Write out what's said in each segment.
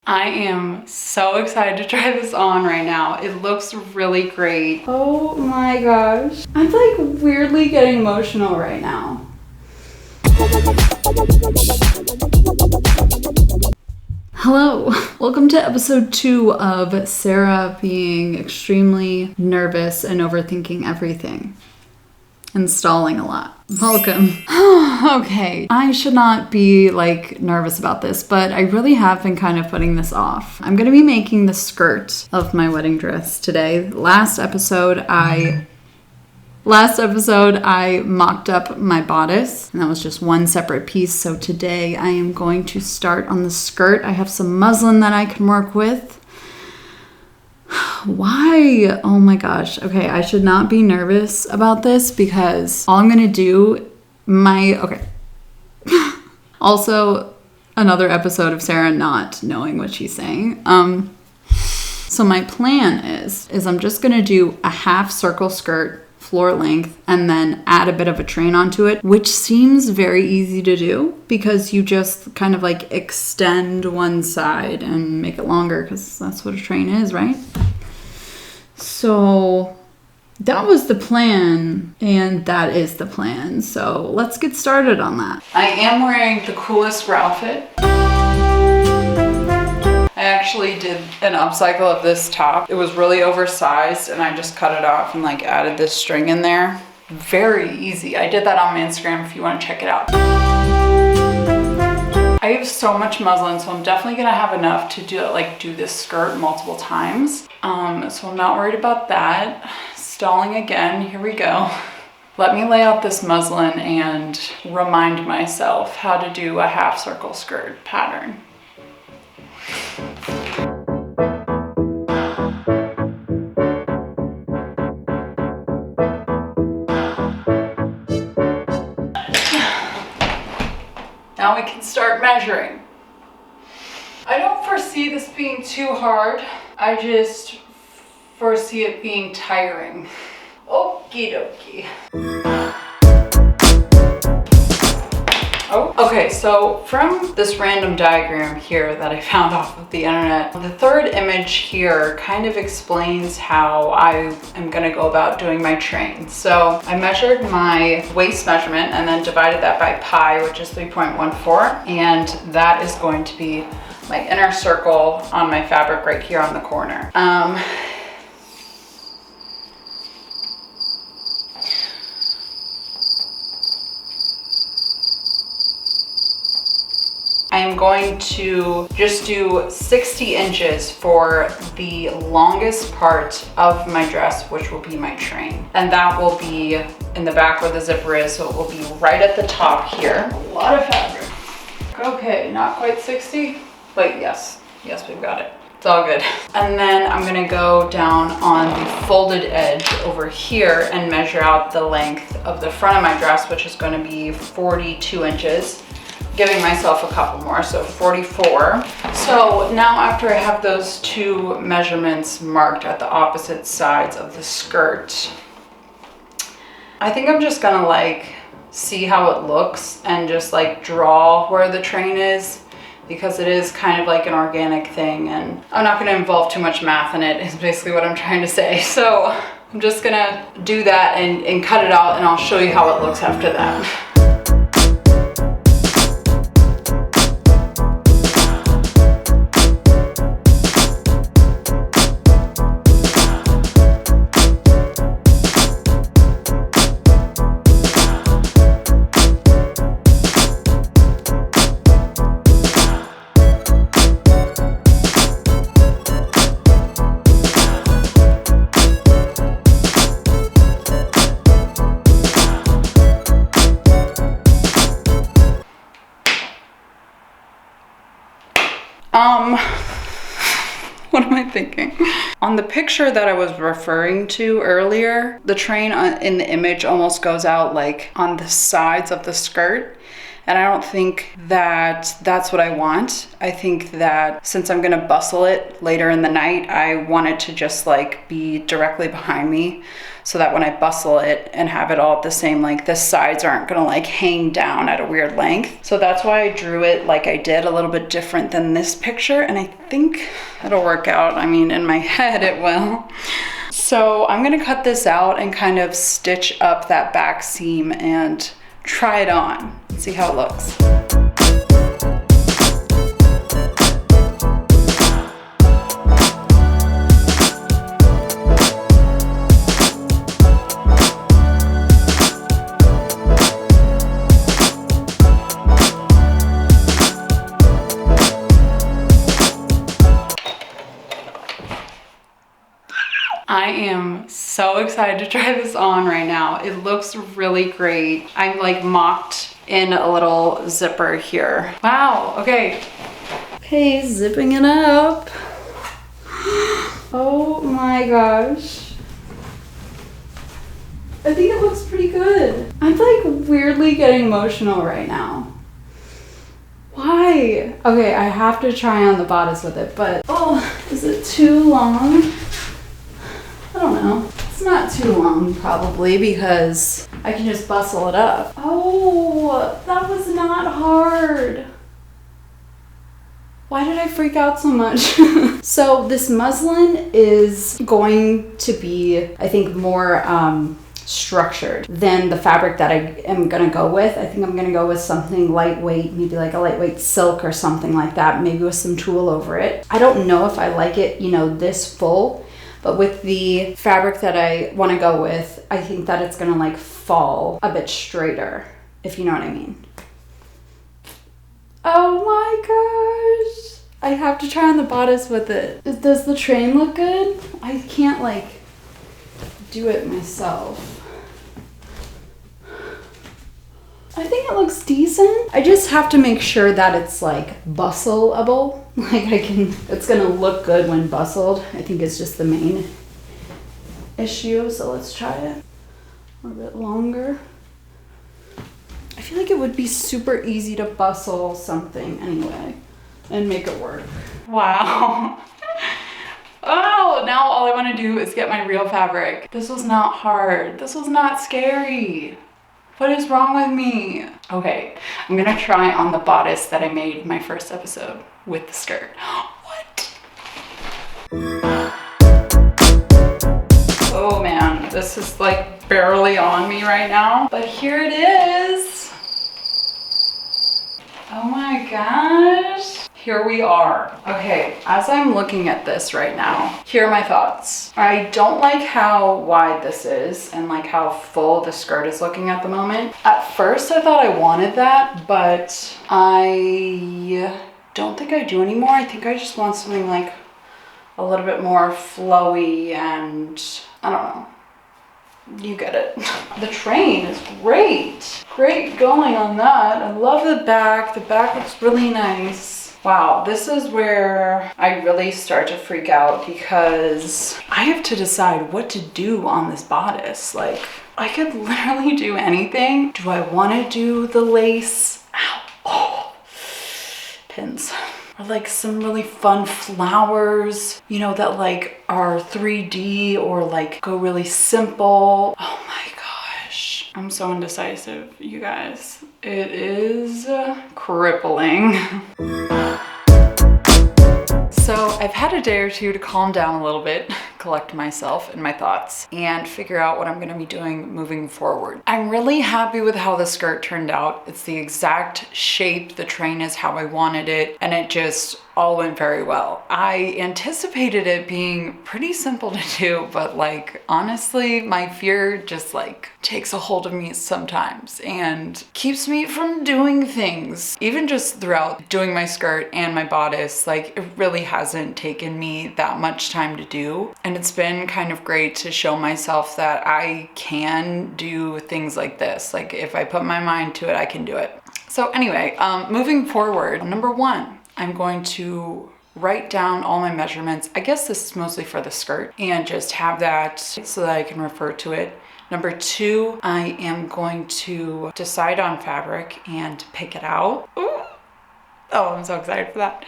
I am so excited to try this on right now. It looks really great. Oh my gosh. I'm like weirdly getting emotional right now. Hello, welcome to episode 2 of Sarah being extremely nervous and overthinking everything. And stalling a lot. Welcome. Okay, I should not be like nervous about this, but I really have been kind of putting this off. I'm gonna be making the skirt of my wedding dress today. Last episode I mocked up my bodice, and that was just one separate piece. So today I am going to start on the skirt. I have some muslin that I can work with. Why? Oh my gosh. Okay, I should not be nervous about this because all I'm gonna do, also another episode of Sarah not knowing what she's saying. So my plan is I'm just gonna do a half circle skirt, floor length, and then add a bit of a train onto it, which seems very easy to do because you just kind of like extend one side and make it longer because that's what a train is, right? So that was the plan, and that is the plan. So let's get started on that. I am wearing the coolest outfit. I actually did an upcycle of this top. It was really oversized and I just cut it off and like added this string in there. Very easy. I did that on my Instagram if you want to check it out. I have so much muslin, so I'm definitely gonna have enough to do this skirt multiple times. So I'm not worried about that. Stalling again, here we go. Let me lay out this muslin and remind myself how to do a half circle skirt pattern. Now we can start measuring. I don't foresee this being too hard. I just foresee it being tiring. Okie dokie. Oh, okay, so from this random diagram here that I found off of the internet, the third image here kind of explains how I am gonna go about doing my train. So I measured my waist measurement and then divided that by pi, which is 3.14, and that is going to be my inner circle on my fabric right here on the corner. I am going to just do 60 inches for the longest part of my dress, which will be my train. And that will be in the back where the zipper is, so it will be right at the top here. A lot of fabric. Okay, not quite 60, but yes, we've got it. It's all good. And then I'm gonna go down on the folded edge over here and measure out the length of the front of my dress, which is gonna be 42 inches. Giving myself a couple more, so 44. So now after I have those two measurements marked at the opposite sides of the skirt, I think I'm just gonna like see how it looks and just like draw where the train is, because it is kind of like an organic thing and I'm not gonna involve too much math in it, is basically what I'm trying to say. So I'm just gonna do that and cut it out, and I'll show you how it looks after that. What am I thinking? On the picture that I was referring to earlier, the train in the image almost goes out like on the sides of the skirt. And I don't think that that's what I want. I think that since I'm gonna bustle it later in the night, I want it to just like be directly behind me so that when I bustle it and have it all at the same length, the sides aren't gonna like hang down at a weird length. So that's why I drew it like I did, a little bit different than this picture. And I think it'll work out. I mean, in my head it will. So I'm gonna cut this out and kind of stitch up that back seam and try it on, see how it looks. I am so excited to try this on right now. It looks really great. I'm like mocked in a little zipper here. Wow, okay. Okay, zipping it up. Oh my gosh. I think it looks pretty good. I'm like weirdly getting emotional right now. Why? Okay, I have to try on the bodice with it, but oh, is it too long? I don't know. It's not too long probably because I can just bustle it up. Oh, that was not hard. Why did I freak out so much? So this muslin is going to be, I think, more structured than the fabric that I am gonna go with. I think I'm gonna go with something lightweight, maybe like a lightweight silk or something like that, maybe with some tulle over it. I don't know if I like it, you know, this full. But with the fabric that I want to go with, I think that it's going to like fall a bit straighter, if you know what I mean. Oh my gosh. I have to try on the bodice with it. Does the train look good? I can't like do it myself. I think it looks decent. I just have to make sure that it's like bustleable. Like it's gonna look good when bustled. I think it's just the main issue. So let's try it a bit longer. I feel like it would be super easy to bustle something anyway and make it work. Wow. Oh, now all I want to do is get my real fabric. This was not hard. This was not scary. What is wrong with me? Okay, I'm gonna try on the bodice that I made my first episode with the skirt. What? Oh man, this is like barely on me right now, but here it is. Oh my gosh. Here we are. Okay, as I'm looking at this right now, here are my thoughts. I don't like how wide this is and like how full the skirt is looking at the moment. At first I thought I wanted that, but I don't think I do anymore. I think I just want something like a little bit more flowy and I don't know. You get it. The train is great. Great going on that. I love the back. The back looks really nice. Wow, this is where I really start to freak out because I have to decide what to do on this bodice. Like, I could literally do anything. Do I want to do the lace? Ow. Oh, pins. Or like some really fun flowers, you know, that like are 3D or like go really simple. Oh my gosh. I'm so indecisive, you guys. It is crippling. So I've had a day or two to calm down a little bit, collect myself and my thoughts, and figure out what I'm gonna be doing moving forward. I'm really happy with how the skirt turned out. It's the exact shape, the train is how I wanted it, and it just all went very well. I anticipated it being pretty simple to do, but like, honestly, my fear just like takes a hold of me sometimes and keeps me from doing things. Even just throughout doing my skirt and my bodice, like it really hasn't taken me that much time to do. And it's been kind of great to show myself that I can do things like this. Like if I put my mind to it, I can do it. So anyway, moving forward, number one, I'm going to write down all my measurements. I guess this is mostly for the skirt and just have that so that I can refer to it Number 2, I am going to decide on fabric and pick it out. Ooh. Oh, I'm so excited for that.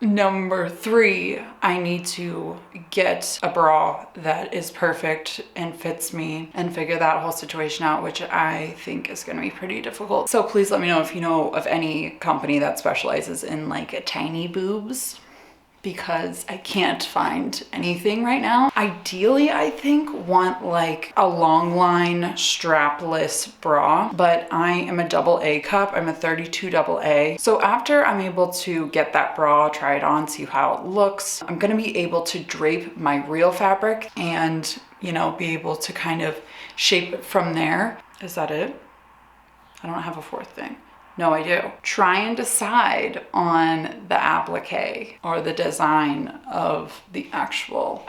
Number 3, I need to get a bra that is perfect and fits me and figure that whole situation out, which I think is going to be pretty difficult. So please let me know if you know of any company that specializes in like tiny boobs, because I can't find anything right now. Ideally, I think want like a long line strapless bra, but I am a double A cup. I'm a 32 double A. So after I'm able to get that bra, try it on, see how it looks, I'm gonna be able to drape my real fabric and, you know, be able to kind of shape it from there. Is that it? I don't have a 4th thing. No, I do. Try and decide on the applique or the design of the actual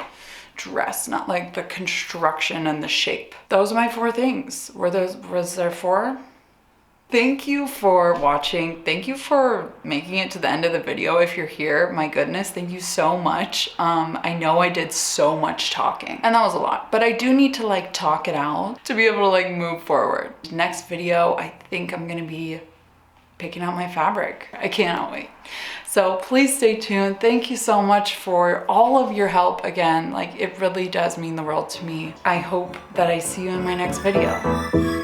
dress, not like the construction and the shape. Those are my 4 things. Was there 4? Thank you for watching. Thank you for making it to the end of the video. If you're here, my goodness, thank you so much. I know I did so much talking and that was a lot, but I do need to like talk it out to be able to like move forward. Next video, I think I'm gonna be picking out my fabric. I cannot wait. So please stay tuned. Thank you so much for all of your help. Again, like it really does mean the world to me. I hope that I see you in my next video.